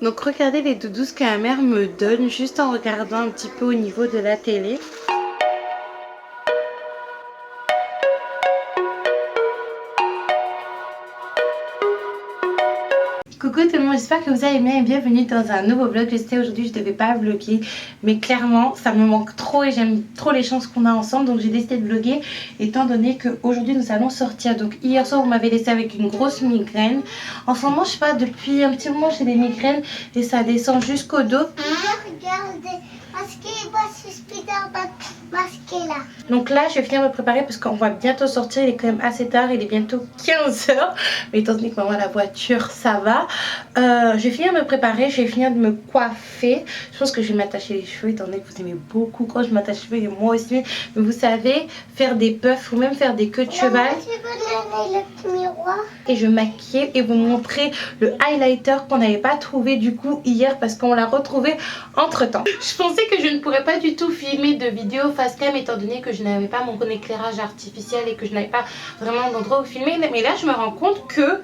Donc regardez les doudous que ma mère me donne juste en regardant un petit peu au niveau de la télé. Coucou tout le monde, j'espère que vous allez bien et bienvenue dans un nouveau vlog. Je sais aujourd'hui je devais pas vlogger, mais clairement ça me manque trop et j'aime trop les chances qu'on a ensemble, donc j'ai décidé de vlogger étant donné qu'aujourd'hui nous allons sortir. Donc hier soir vous m'avez laissé avec une grosse migraine. En ce moment je sais pas, depuis un petit moment j'ai des migraines et ça descend jusqu'au dos. Regardez, masqué, Spider-Man masqué là. Donc là je vais finir de me préparer parce qu'on va bientôt sortir, il est quand même assez tard, il est bientôt 15 h. Mais étant donné que maman a la voiture ça va. Je vais finir de me préparer, je vais finir de me coiffer. Je pense que je vais m'attacher les cheveux étant donné que vous aimez beaucoup quand je m'attache les cheveux et moi aussi. Mais vous savez, faire des puffs ou même faire des queues de cheval. Le miroir. Et je maquille et vous montrer le highlighter qu'on n'avait pas trouvé du coup hier parce qu'on l'a retrouvé entre temps. Je pensais que je ne pourrais pas du tout filmer de vidéo face cam étant donné que je n'avais pas mon éclairage artificiel et que je n'avais pas vraiment d'endroit où filmer. Mais là je me rends compte que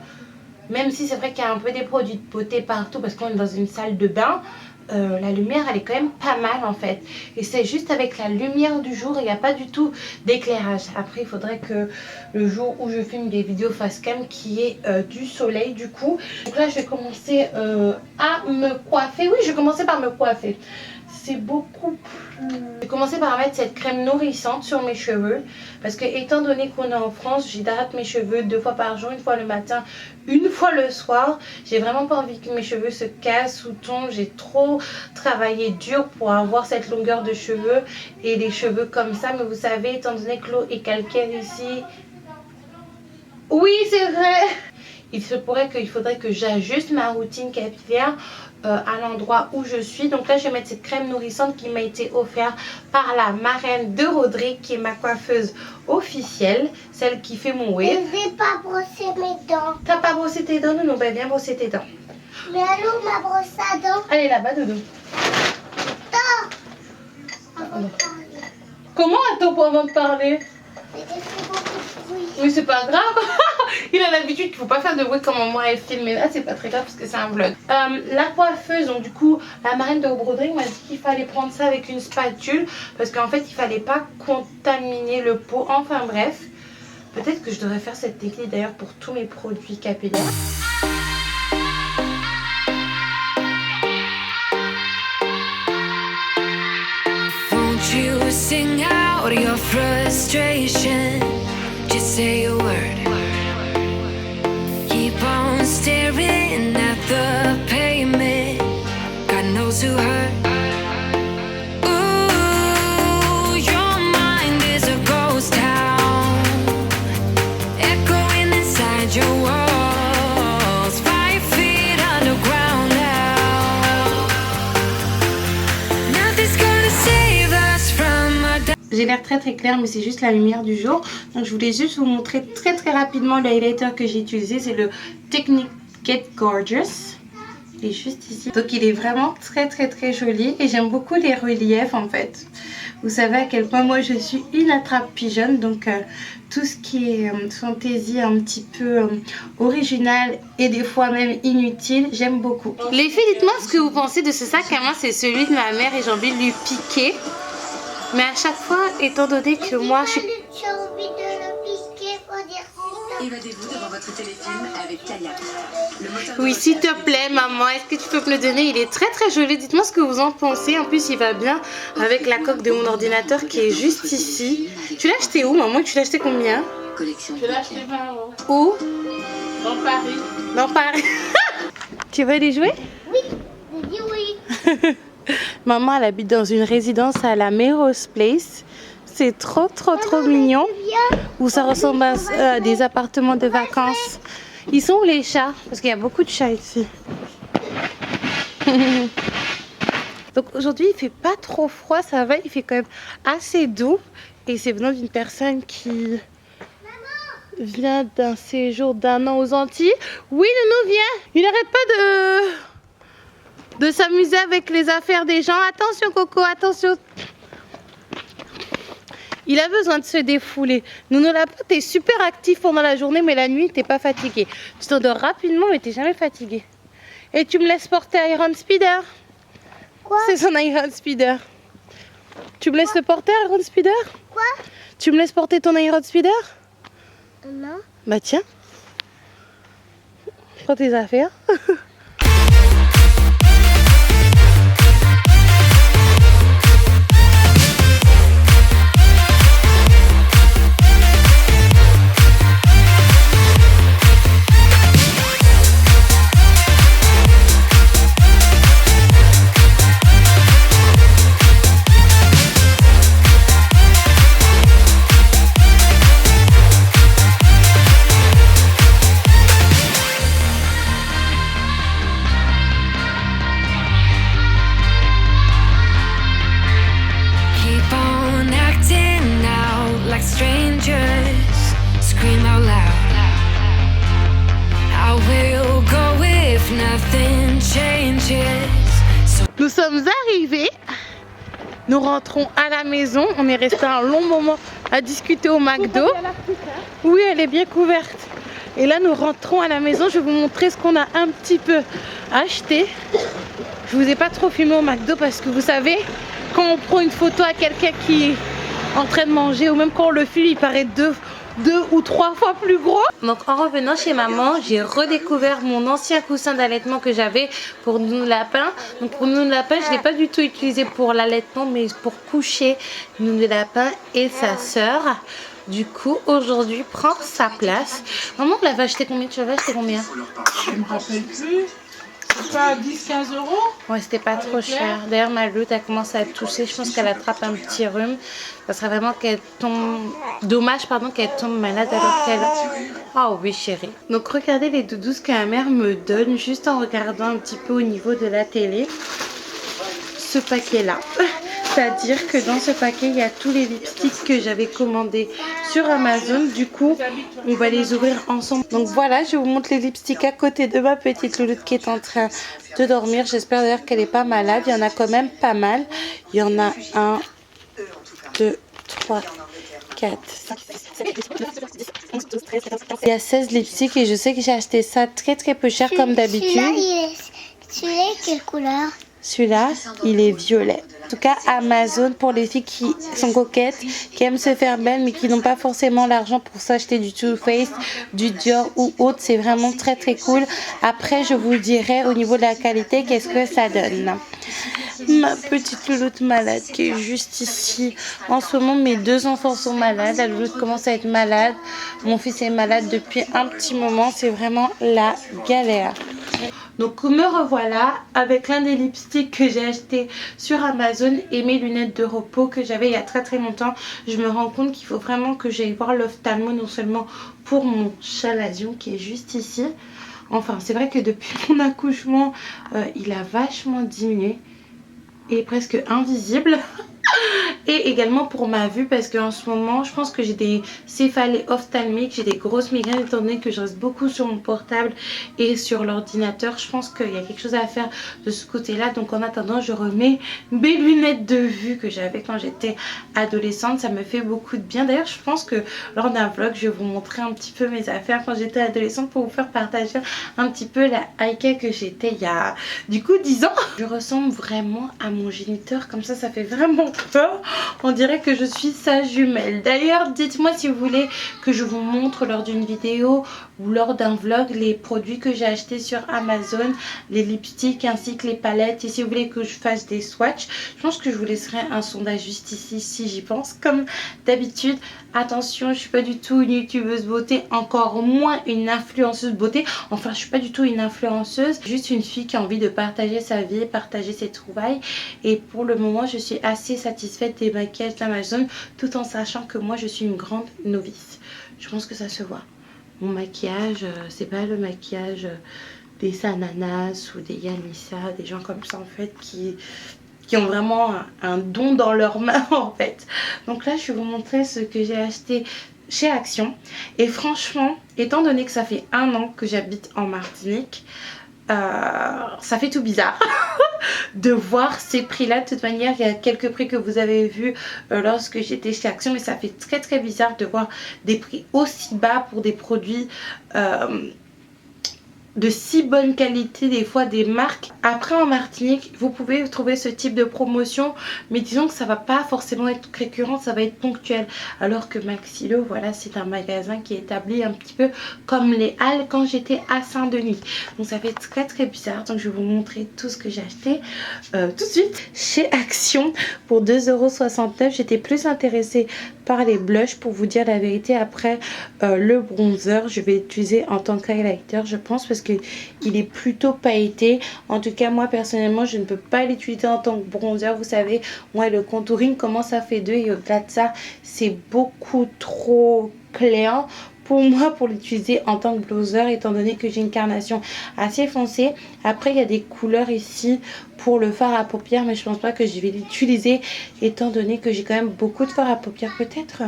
même si c'est vrai qu'il y a un peu des produits de beauté partout parce qu'on est dans une salle de bain, la lumière elle est quand même pas mal en fait. Et c'est juste avec la lumière du jour, il n'y a pas du tout d'éclairage. Après il faudrait que le jour où je filme des vidéos face cam qu'il y ait du soleil du coup. Donc là je vais commencer à me coiffer. Oui, je vais commencer par me coiffer. C'est beaucoup plus... Je vais commencer par mettre cette crème nourrissante sur mes cheveux. Parce que étant donné qu'on est en France, j'hydrate mes cheveux 2 fois par jour. Une fois le matin, une fois le soir. J'ai vraiment pas envie que mes cheveux se cassent ou tombent. J'ai trop travaillé dur pour avoir cette longueur de cheveux. Et les cheveux comme ça. Mais vous savez, étant donné que l'eau est calcaire ici... Oui, c'est vrai! Il se pourrait qu'il faudrait que j'ajuste ma routine capillaire à l'endroit où je suis. Donc là je vais mettre cette crème nourrissante qui m'a été offerte par la marraine de Rodrigue, qui est ma coiffeuse officielle, celle qui fait mon wave. Je vais pas brosser mes dents. T'as pas brossé tes dents? Non, ben viens brosser tes dents. Mais allô, ma brosse à dents? Allez là-bas Doudou. Avant de parler. Comment attends avant de parler? Mais j'ai fait beaucoup de bruit. Oui, c'est pas grave. Il a l'habitude qu'il faut pas faire de bruit comme moi elle filme. Mais là c'est pas très grave parce que c'est un vlog. La coiffeuse, donc du coup la marraine de Rodrigue m'a dit qu'il fallait prendre ça avec une spatule. Parce qu'en fait il fallait pas contaminer le pot. Enfin bref. Peut-être que je devrais faire cette technique d'ailleurs pour tous mes produits capillaires. Won't you sing out your frustration? Just say a word. Keep on staring at the pavement. God knows who hurt. Ooh, your mind is a ghost town, echoing inside your walls. 5 feet underground now. Nothing's gonna save us from our J'ai l'air très très clair mais c'est juste la lumière du jour. Donc je voulais juste vous montrer très très rapidement le highlighter que j'ai utilisé. C'est le Technique Get Gorgeous. Il est juste ici. Donc il est vraiment très très très joli. Et j'aime beaucoup les reliefs en fait. Vous savez à quel point moi je suis une attrape pigeonne. Donc tout ce qui est fantaisie un petit peu original et des fois même inutile, j'aime beaucoup. Les filles, dites-moi ce que vous pensez de ce sac à main. C'est celui de ma mère et j'ai envie de lui piquer. Mais à chaque fois, étant donné que moi je suis... J'ai envie de le piquer, faut dire ça. Évadez-vous devant votre téléfilm avec Kayak. Le moteur de Oui, s'il te recherche plaît maman, est-ce que tu peux me le donner? Il est très très joli, dites-moi ce que vous en pensez. En plus il va bien avec la coque de mon ordinateur qui est juste ici. Tu l'as acheté où maman? Tu l'as acheté combien? collection Je l'ai acheté 20 €. Où? Dans Paris. Dans Paris. Tu veux aller jouer? Oui, j'ai dit oui. Maman elle habite dans une résidence à la Melrose Place. C'est trop mignon. Où ça ressemble à des appartements de vacances. Ils sont où les chats? Parce qu'il y a beaucoup de chats ici. Donc aujourd'hui il fait pas trop froid, ça va, il fait quand même assez doux. Et c'est venant d'une personne qui vient d'un séjour d'1 an aux Antilles. Oui Nounou, viens. Il n'arrête pas de s'amuser avec les affaires des gens. Attention Coco, attention. Il a besoin de se défouler. Nounou Lapin, t'es super actif pendant la journée, mais la nuit, t'es pas fatigué. Tu t'endors rapidement, mais t'es jamais fatigué. Et tu me laisses porter Iron Speeder? Quoi? C'est son Iron Speeder. Tu me laisses le porter Iron Speeder? Quoi? Tu me laisses porter ton Iron Speeder? Non. Bah tiens. Prends tes affaires. Keep on acting out like strangers. Scream out loud. I will go if nothing changes. So Nous sommes arrivés. Nous rentrons à la maison. On est resté un long moment à discuter au McDo. Oui, elle est bien couverte. Et là, nous rentrons à la maison. Je vais vous montrer ce qu'on a un petit peu acheté. Je vous ai pas trop filmé au McDo parce que vous savez, quand on prend une photo à quelqu'un qui est en train de manger ou même quand on le filme, il paraît deux ou trois fois plus gros. Donc en revenant chez maman, j'ai redécouvert mon ancien coussin d'allaitement que j'avais pour Nounou Lapin. Donc pour Nounou Lapin, je ne l'ai pas du tout utilisé pour l'allaitement, mais pour coucher Nounou Lapin et sa sœur. Du coup, aujourd'hui, prend sa place. Maman, on l'avait acheté combien? Tu l'avais acheté combien? Je me rappelle plus. C'est pas 10-15 euros? Ouais, c'était pas trop cher. D'ailleurs, ma lutte, elle commence à toucher. Je pense qu'elle attrape un petit rhume. Ça serait vraiment qu'elle tombe... Dommage, pardon, qu'elle tombe malade alors qu'elle... Oh oui, chérie. Donc, regardez les doudous que ma mère me donne juste en regardant un petit peu au niveau de la télé. Ce paquet-là. C'est-à-dire que dans ce paquet, il y a tous les lipsticks que j'avais commandés sur Amazon. Du coup, on va les ouvrir ensemble. Donc voilà, je vous montre les lipsticks à côté de ma petite louloute qui est en train de dormir. J'espère d'ailleurs qu'elle n'est pas malade. Il y en a quand même pas mal. Il y en a 1, 2, 3, 4, 5, 6, 7, 8, 9, 10, 11, 12, 13, 14, 15. Il y a 16 lipsticks et je sais que j'ai acheté ça très peu cher comme d'habitude. Celui-là, quelle couleur? Celui-là, il est violet. En tout cas, Amazon, pour les filles qui sont coquettes, qui aiment se faire belles, mais qui n'ont pas forcément l'argent pour s'acheter du Too Faced, du Dior ou autre, c'est vraiment très cool. Après, je vous dirai au niveau de la qualité, qu'est-ce que ça donne. Ma petite louloute malade qui est juste ici. En ce moment, mes 2 enfants sont malades. La louloute commence à être malade. Mon fils est malade depuis un petit moment. C'est vraiment la galère. Donc me revoilà avec l'un des lipsticks que j'ai acheté sur Amazon et mes lunettes de repos que j'avais il y a très longtemps. Je me rends compte qu'il faut vraiment que j'aille voir l'ophtalmo, non seulement pour mon chalazion qui est juste ici. Enfin, c'est vrai que depuis mon accouchement, il a vachement diminué et presque invisible. Et également pour ma vue parce qu'en ce moment je pense que j'ai des céphalées ophtalmiques, j'ai des grosses migraines étant donné que je reste beaucoup sur mon portable et sur l'ordinateur. Je pense qu'il y a quelque chose à faire de ce côté là, donc en attendant je remets mes lunettes de vue que j'avais quand j'étais adolescente. Ça me fait beaucoup de bien. D'ailleurs je pense que lors d'un vlog je vais vous montrer un petit peu mes affaires quand j'étais adolescente pour vous faire partager un petit peu la Aïka que j'étais il y a du coup 10 ans. Je ressemble vraiment à mon géniteur, comme ça fait vraiment peur. On dirait que je suis sa jumelle. D'ailleurs dites-moi si vous voulez que je vous montre lors d'une vidéo ou lors d'un vlog les produits que j'ai achetés sur Amazon, les lipsticks ainsi que les palettes, et si vous voulez que je fasse des swatchs. Je pense que je vous laisserai un sondage juste ici si j'y pense comme d'habitude. Attention, je suis pas du tout une youtubeuse beauté, encore moins une influenceuse beauté. Enfin, je suis pas du tout une influenceuse, juste une fille qui a envie de partager sa vie, partager ses trouvailles. Et pour le moment, je suis assez satisfaite des maquillages d'Amazon, tout en sachant que moi, je suis une grande novice. Je pense que ça se voit. Mon maquillage, c'est pas le maquillage des Sananas ou des Yanissa, des gens comme ça en fait qui ont vraiment un don dans leurs mains en fait. Donc là je vais vous montrer ce que j'ai acheté chez Action. Et franchement, étant donné que ça fait 1 an que j'habite en Martinique, ça fait tout bizarre de voir ces prix là. De toute manière, il y a quelques prix que vous avez vus lorsque j'étais chez Action, mais ça fait très bizarre de voir des prix aussi bas pour des produits de si bonne qualité des fois des marques. Après en Martinique vous pouvez trouver ce type de promotion, mais disons que ça va pas forcément être récurrent, ça va être ponctuel, alors que Maxilo, voilà, c'est un magasin qui est établi un petit peu comme les Halles quand j'étais à Saint-Denis. Donc ça fait très bizarre. Donc je vais vous montrer tout ce que j'ai acheté tout de suite chez Action pour 2,69 €. J'étais plus intéressée par les blushs, pour vous dire la vérité. Après le bronzer je vais utiliser en tant qu'highlighter je pense, parce que il est plutôt pailleté. En tout cas moi personnellement je ne peux pas l'utiliser en tant que bronzer. Vous savez, moi le contouring comment ça fait deux, et au-delà de ça c'est beaucoup trop clair pour moi pour l'utiliser en tant que bronzer, étant donné que j'ai une carnation assez foncée. Après il y a des couleurs ici pour le fard à paupières, mais je pense pas que je vais l'utiliser étant donné que j'ai quand même beaucoup de fard à paupières. Peut-être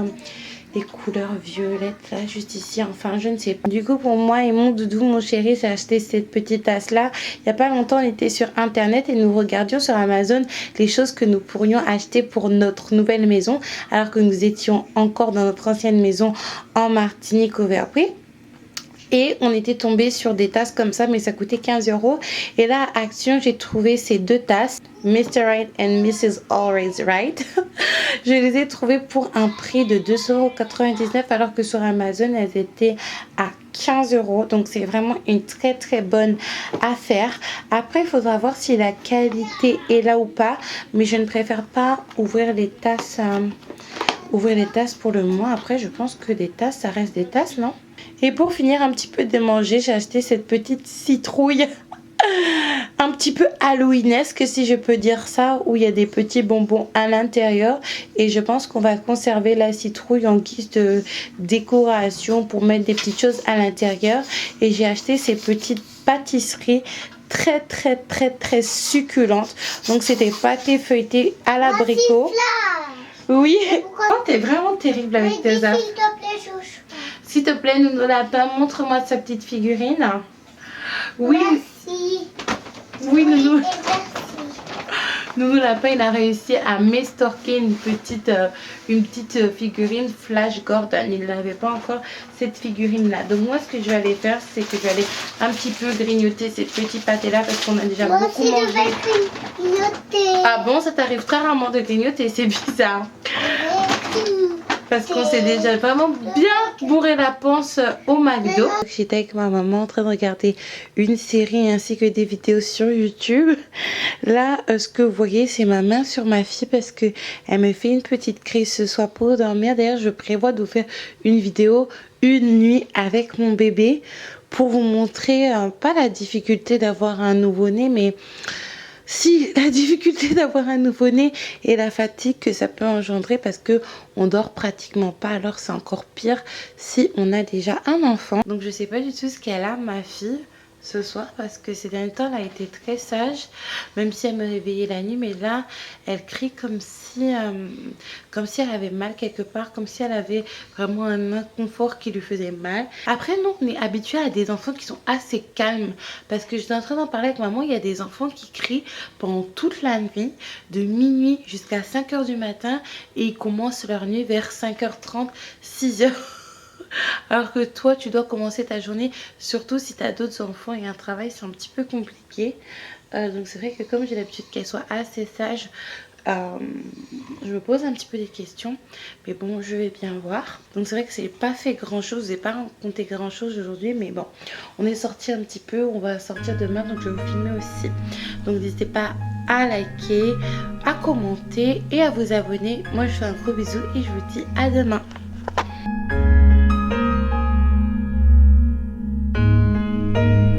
les couleurs violettes là juste ici, enfin je ne sais pas. Du coup pour moi et mon doudou, mon chéri, j'ai acheté cette petite tasse là. Il n'y a pas longtemps on était sur internet et nous regardions sur Amazon les choses que nous pourrions acheter pour notre nouvelle maison, alors que nous étions encore dans notre ancienne maison en Martinique au Verprix. Et on était tombé sur des tasses comme ça, mais ça coûtait 15 €. Et là à Action j'ai trouvé ces deux tasses, Mr. Right and Mrs. Always Right. Je les ai trouvées pour un prix de 2,99 €, alors que sur Amazon elles étaient à 15 €. Donc c'est vraiment une très bonne affaire. Après il faudra voir si la qualité est là ou pas, mais je ne préfère pas ouvrir les tasses pour le moment. Après je pense que des tasses ça reste des tasses, non? Et pour finir un petit peu de manger, j'ai acheté cette petite citrouille un petit peu halloweenesque, si je peux dire ça, où il y a des petits bonbons à l'intérieur. Et je pense qu'on va conserver la citrouille en guise de décoration pour mettre des petites choses à l'intérieur. Et j'ai acheté ces petites pâtisseries très succulentes. Donc c'était pâté feuilleté à l'abricot. Oui, oh, t'es vraiment terrible avec tes S'il affaires. te plaît, chouchou. S'il te plaît, Nounou Lapin, montre-moi sa petite figurine. Oui, Merci. oui, Nounou. Et merci. Nounou Lapin, il a réussi à m'estorquer une petite figurine Flash Gordon. Il n'avait pas encore cette figurine-là. Donc moi, ce que je vais aller faire, c'est que je vais aller un petit peu grignoter ces petits pâtés-là, parce qu'on a déjà Moi beaucoup aussi, je mangé. vais grignoter. Ah bon, ça t'arrive très rarement de grignoter, c'est bizarre. Merci. Parce qu'on s'est déjà vraiment bien bourré la panse au McDo. J'étais avec ma maman en train de regarder une série ainsi que des vidéos sur YouTube. Là, ce que vous voyez, c'est ma main sur ma fille parce que elle me fait une petite crise ce soir pour dormir. D'ailleurs, je prévois de vous faire une vidéo une nuit avec mon bébé pour vous montrer pas la difficulté d'avoir un nouveau-né, mais si la difficulté d'avoir un nouveau-né et la fatigue que ça peut engendrer, parce que on dort pratiquement pas, alors c'est encore pire si on a déjà un enfant. Donc je sais pas du tout ce qu'elle a, ma fille, ce soir, parce que ces derniers temps elle a été très sage, même si elle me réveillait la nuit, mais là elle crie comme si elle avait mal quelque part, comme si elle avait vraiment un inconfort qui lui faisait mal. Après nous on est habitué à des enfants qui sont assez calmes, parce que j'étais en train d'en parler avec maman, il y a des enfants qui crient pendant toute la nuit, de minuit jusqu'à 5 h du matin, et ils commencent leur nuit vers 5h30, 6h. Alors que toi tu dois commencer ta journée, surtout si tu as d'autres enfants et un travail, c'est un petit peu compliqué. Donc c'est vrai que comme j'ai l'habitude qu'elle soit assez sage, je me pose un petit peu des questions, mais bon je vais bien voir. Donc c'est vrai que c'est pas fait grand chose, j'ai pas raconté grand chose aujourd'hui, mais bon on est sorti un petit peu, on va sortir demain, donc je vais vous filmer aussi. Donc n'hésitez pas à liker, à commenter et à vous abonner. Moi je vous fais un gros bisou et je vous dis à demain.